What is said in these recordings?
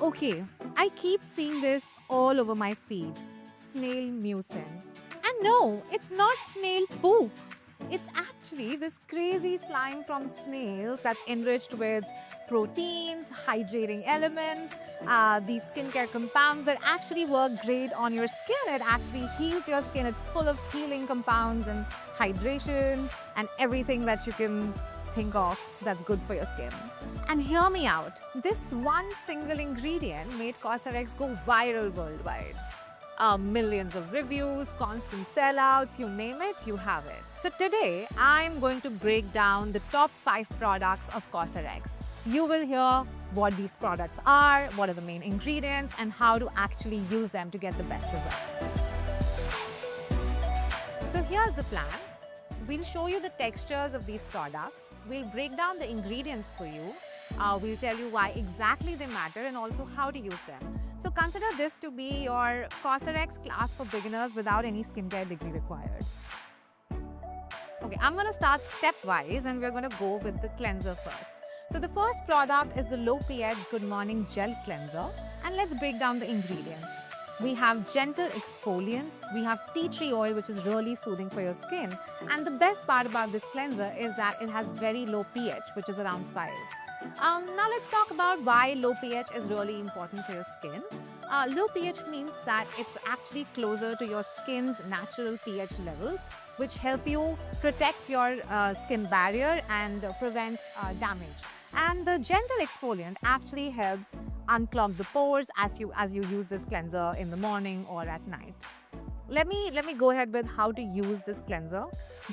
Okay, I keep seeing this all over my feed. Snail mucin. And no, it's not snail poop. It's actually this crazy slime from snails that's enriched with proteins, hydrating elements, these skincare compounds that actually work great on your skin. It actually heals your skin. It's full of healing compounds and hydration and everything that you can think of that's good for your skin. And hear me out. This one single ingredient made Cosrx go viral worldwide. Millions of reviews, constant sellouts, you name it, you have it. So today, I'm going to break down the top 5 products of Cosrx. You will hear what these products are, what are the main ingredients, and how to actually use them to get the best results. So here's the plan. We'll show you the textures of these products. We'll break down the ingredients for you. We'll tell you why exactly they matter and also how to use them. So consider this to be your Cosrx class for beginners without any skincare degree required. Okay, I'm going to start stepwise and we're going to go with the cleanser first. So the first product is the Low pH Good Morning Gel Cleanser, and let's break down the ingredients. We have gentle exfoliants, we have tea tree oil which is really soothing for your skin, and the best part about this cleanser is that it has very low pH, which is around 5. Now let's talk about why low pH is really important for your skin. Low pH means that it's actually closer to your skin's natural pH levels, which help you protect your skin barrier and prevent damage. And the gentle exfoliant actually helps unclog the pores as you use this cleanser in the morning or at night. Let me go ahead with how to use this cleanser.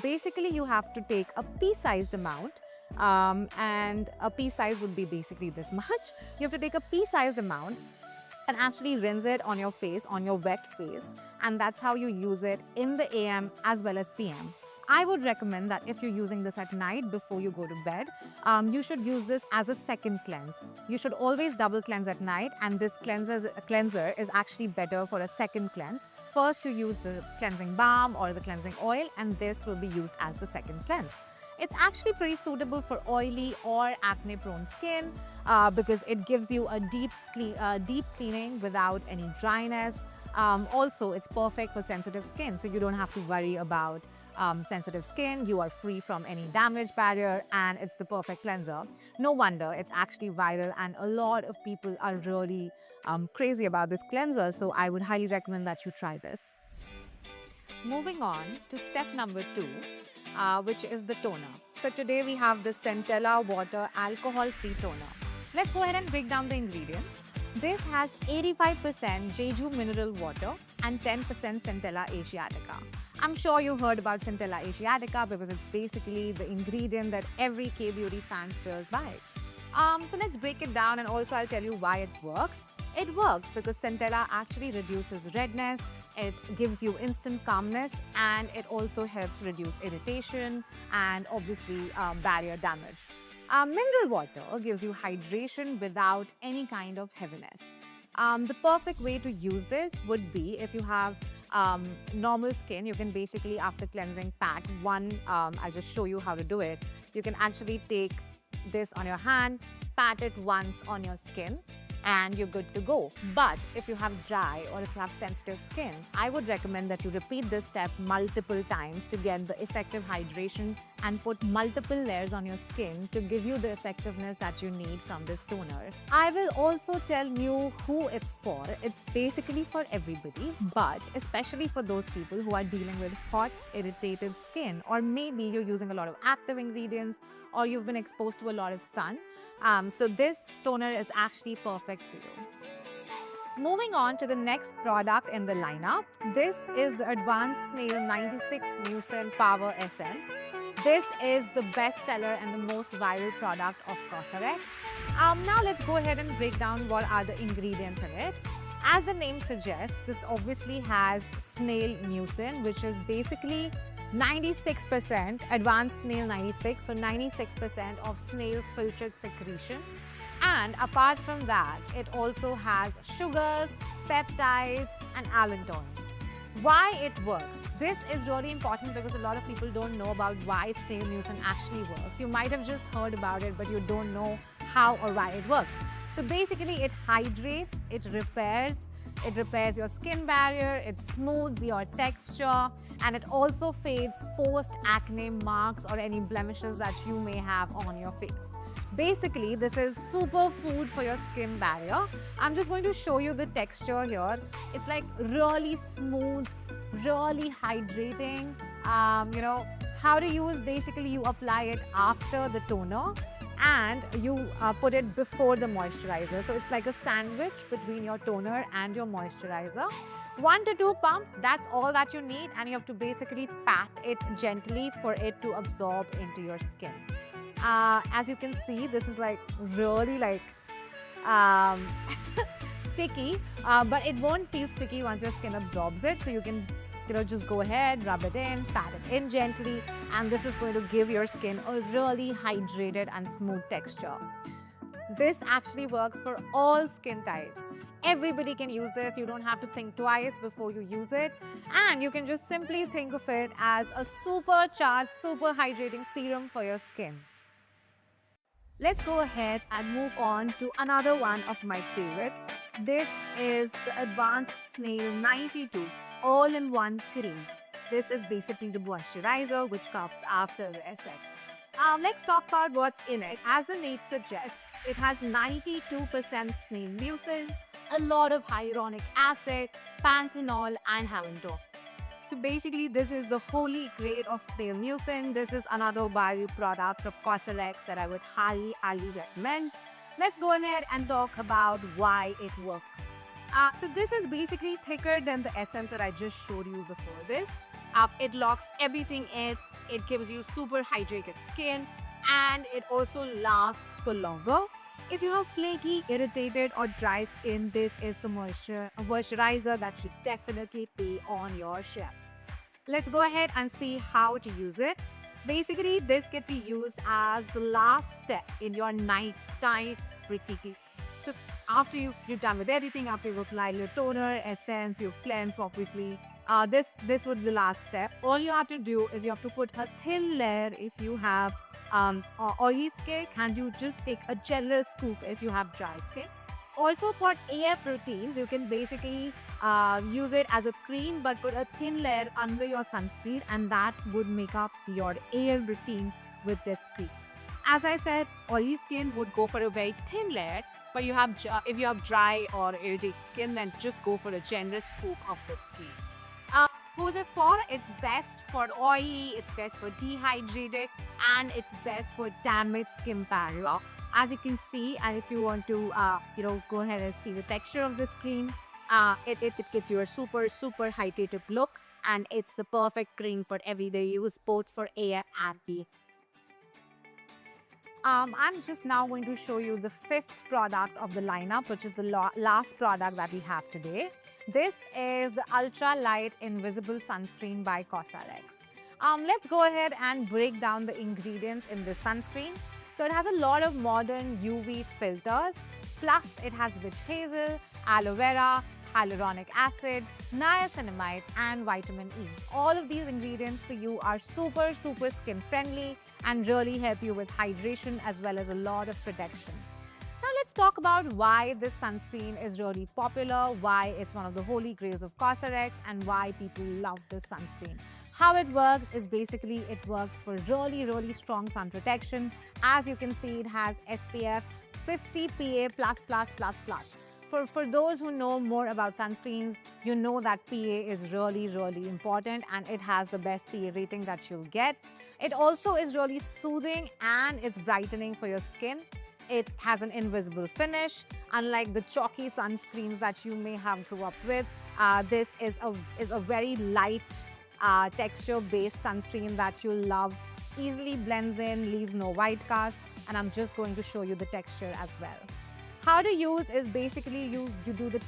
Basically, you have to take a pea-sized amount, and a pea size would be basically this much. You have to take a pea-sized amount and actually rinse it on your face, on your wet face, and that's how you use it in the AM as well as PM. I would recommend that if you're using this at night before you go to bed, you should use this as a second cleanse. You should always double cleanse at night, and this cleanser is actually better for a second cleanse. First, you use the cleansing balm or the cleansing oil, and this will be used as the second cleanse. It's actually pretty suitable for oily or acne-prone skin because it gives you a deep cleaning without any dryness. Also, it's perfect for sensitive skin, so you don't have to worry about sensitive skin. You are free from any damage barrier, and it's the perfect cleanser. No wonder it's actually viral, and a lot of people are really crazy about this cleanser, so I would highly recommend that you try this. Moving on to step number 2, which is the toner. So today we have the Centella Water Alcohol-Free Toner. Let's go ahead and break down the ingredients. This has 85% Jeju mineral water and 10% Centella Asiatica. I'm sure you heard about Centella Asiatica because it's basically the ingredient that every K-beauty fan swears by. So let's break it down, and also I'll tell you why it works. It works because Centella actually reduces redness, it gives you instant calmness, and it also helps reduce irritation and obviously barrier damage. Mineral water gives you hydration without any kind of heaviness. The perfect way to use this would be if you have normal skin. You can basically, after cleansing, pat one. I'll just show you how to do it. You can actually take this on your hand, pat it once on your skin, and you're good to go. But if you have dry or if you have sensitive skin, I would recommend that you repeat this step multiple times to get the effective hydration and put multiple layers on your skin to give you the effectiveness that you need from this toner. I will also tell you who it's for. It's basically for everybody, but especially for those people who are dealing with hot, irritated skin, or maybe you're using a lot of active ingredients, or you've been exposed to a lot of sun. So this toner is actually perfect for you. Moving on to the next product in the lineup, this is the Advanced Snail 96 Mucin Power Essence. This is the best seller and the most viral product of Cosrx. Now let's go ahead and break down what are the ingredients in it. As the name suggests, this obviously has snail mucin, which is basically 96% advanced snail 96, so 96% of snail filtered secretion. And apart from that, it also has sugars, peptides, and allantoin. Why it works? This is really important because a lot of people don't know about why snail mucin actually works. You might have just heard about it, but you don't know how or why it works. So basically it hydrates, it repairs your skin barrier, it smooths your texture, and it also fades post-acne marks or any blemishes that you may have on your face. Basically, this is super food for your skin barrier. I'm just going to show you the texture here. It's like really smooth, really hydrating. How to use, basically you apply it after the toner and you put it before the moisturizer. So it's like a sandwich between your toner and your moisturizer. 1 to 2 pumps, that's all that you need, and you have to basically pat it gently for it to absorb into your skin. As you can see, this is like really like sticky, but it won't feel sticky once your skin absorbs it. So you can just go ahead, rub it in, pat it in gently, and this is going to give your skin a really hydrated and smooth texture. This actually works for all skin types. Everybody can use this. You don't have to think twice before you use it. And you can just simply think of it as a supercharged, super hydrating serum for your skin. Let's go ahead and move on to another one of my favorites. This is the Advanced Snail 92 All-in-One Cream. This is basically the moisturizer which comes after the essence. Let's talk about what's in it. As the name suggests, it has 92% snail mucin, a lot of hyaluronic acid, panthenol, and hamilton. So basically, this is the holy grail of snail mucin. This is another bio product from Cosrx that I would highly recommend. Let's go ahead and talk about why it works. So this is basically thicker than the essence that I just showed you before this. It locks everything in. It gives you super hydrated skin, and it also lasts for longer. If you have flaky, irritated, or dry skin, this is the moisturizer that should definitely be on your shelf. Let's go ahead and see how to use it. Basically, this can be used as the last step in your nighttime routine. So after you're done with everything, after you apply your toner, essence, you cleanse, obviously, this would be the last step. All you have to do is you have to put a thin layer if you have oily skin, and you just take a generous scoop if you have dry skin. Also for AF routines, you can basically use it as a cream, but put a thin layer under your sunscreen, and that would make up your AF routine with this cream. As I said, oily skin would go for a very thin layer, but if you have dry or irritated skin, then just go for a generous scoop of this cream. Who's it for? It's best for oily, it's best for dehydrated, and it's best for damaged skin barrier. As you can see, and if you want to, go ahead and see the texture of this cream, it gives you a super hydrated look, and it's the perfect cream for everyday use, both for A and B. I'm just now going to show you the 5th product of the lineup, which is the last product that we have today. This is the Ultra Light Invisible Sunscreen by Cosrx. Let's go ahead and break down the ingredients in this sunscreen. So it has a lot of modern UV filters, plus it has witch hazel, aloe vera, hyaluronic acid, niacinamide, and vitamin E. All of these ingredients for you are super skin friendly and really help you with hydration as well as a lot of protection. Now let's talk about why this sunscreen is really popular, why it's one of the holy grails of Cosrx, and why people love this sunscreen. How it works is basically it works for really strong sun protection. As you can see, it has SPF 50 PA++++. For those who know more about sunscreens, you know that PA is really important, and it has the best PA rating that you'll get. It also is really soothing and it's brightening for your skin. It has an invisible finish. Unlike the chalky sunscreens that you may have grew up with, this is a very light texture-based sunscreen that you'll love. Easily blends in, leaves no white cast, and I'm just going to show you the texture as well. How to use is basically you do the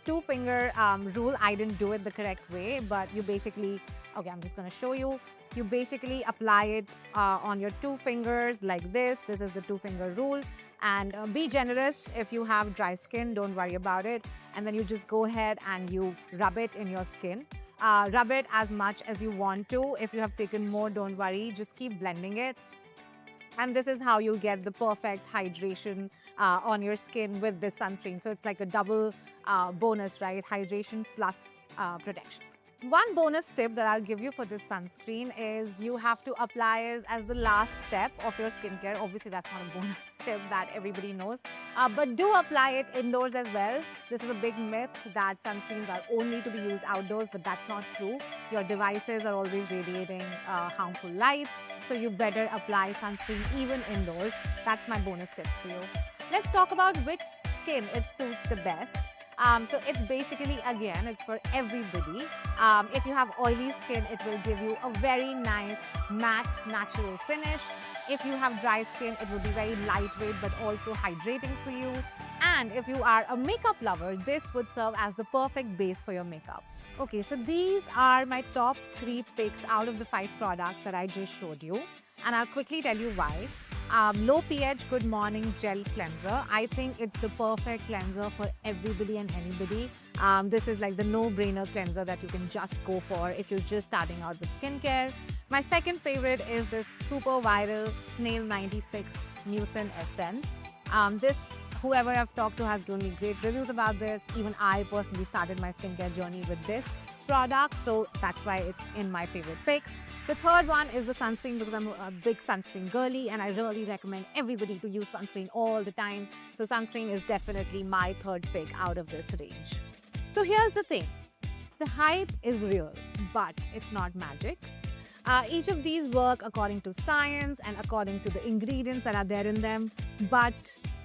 two finger rule. I didn't do it the correct way, but you basically, okay, I'm just going to show you. You basically apply it on your 2 fingers like this. This is the 2-finger rule. And be generous. If you have dry skin, don't worry about it. And then you just go ahead and you rub it in your skin. Rub it as much as you want to. If you have taken more, don't worry. Just keep blending it. And this is how you'll get the perfect hydration on your skin with this sunscreen. So it's like a double bonus, right? Hydration plus protection. One bonus tip that I'll give you for this sunscreen is you have to apply it as the last step of your skincare. Obviously, that's not a bonus tip that everybody knows, but do apply it indoors as well. This is a big myth that sunscreens are only to be used outdoors, but that's not true. Your devices are always radiating harmful lights, so you better apply sunscreen even indoors. That's my bonus tip for you. Let's talk about which skin it suits the best. So it's basically, again, it's for everybody. If you have oily skin, it will give you a very nice matte natural finish. If you have dry skin, it will be very lightweight but also hydrating for you. And if you are a makeup lover, this would serve as the perfect base for your makeup. Okay, so these are my top 3 picks out of the 5 products that I just showed you. And I'll quickly tell you why. Low pH Good Morning Gel Cleanser. I think it's the perfect cleanser for everybody and anybody. This is like the no-brainer cleanser that you can just go for if you're just starting out with skincare. My second favorite is this super viral Snail 96 Mucin Essence. Whoever I've talked to has given me great reviews about this. Even I personally started my skincare journey with this product, so that's why it's in my favorite picks. The third one is the sunscreen, because I'm a big sunscreen girly and I really recommend everybody to use sunscreen all the time. So sunscreen is definitely my third pick out of this range. So here's the thing. The hype is real, but it's not magic. Each of these work according to science and according to the ingredients that are there in them, but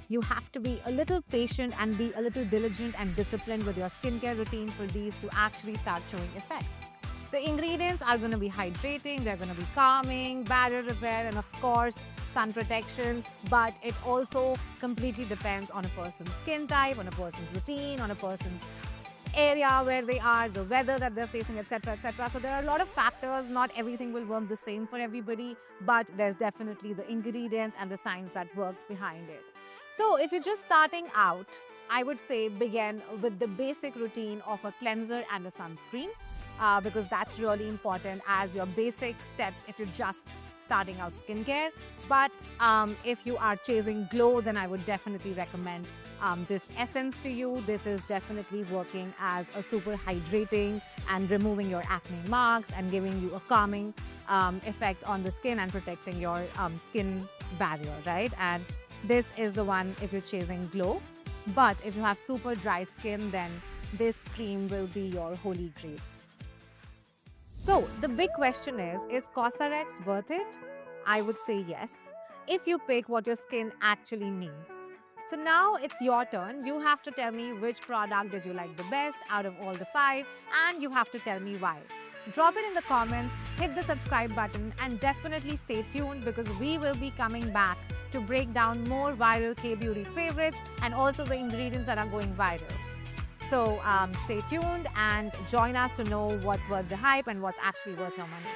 you have to be a little patient and be a little diligent and disciplined with your skincare routine for these to actually start showing effects. The ingredients are going to be hydrating, they're going to be calming, barrier repair, and of course, sun protection. But it also completely depends on a person's skin type, on a person's routine, on a person's area where they are, the weather that they're facing, etc., etc. So there are a lot of factors. Not everything will work the same for everybody, but there's definitely the ingredients and the science that works behind it. So if you're just starting out, I would say begin with the basic routine of a cleanser and a sunscreen, because that's really important as your basic steps if you're just starting out skincare. But if you are chasing glow, then I would definitely recommend this essence to you. This is definitely working as a super hydrating and removing your acne marks and giving you a calming effect on the skin and protecting your skin barrier, right? And this is the one if you're chasing glow. But if you have super dry skin, then this cream will be your holy grail. So the big question is Cosrx worth it? I would say yes, if you pick what your skin actually needs. So now it's your turn. You have to tell me which product did you like the best out of all the 5, and you have to tell me why. Drop it in the comments, hit the subscribe button, and definitely stay tuned, because we will be coming back to break down more viral K-beauty favorites and also the ingredients that are going viral. So stay tuned and join us to know what's worth the hype and what's actually worth your money.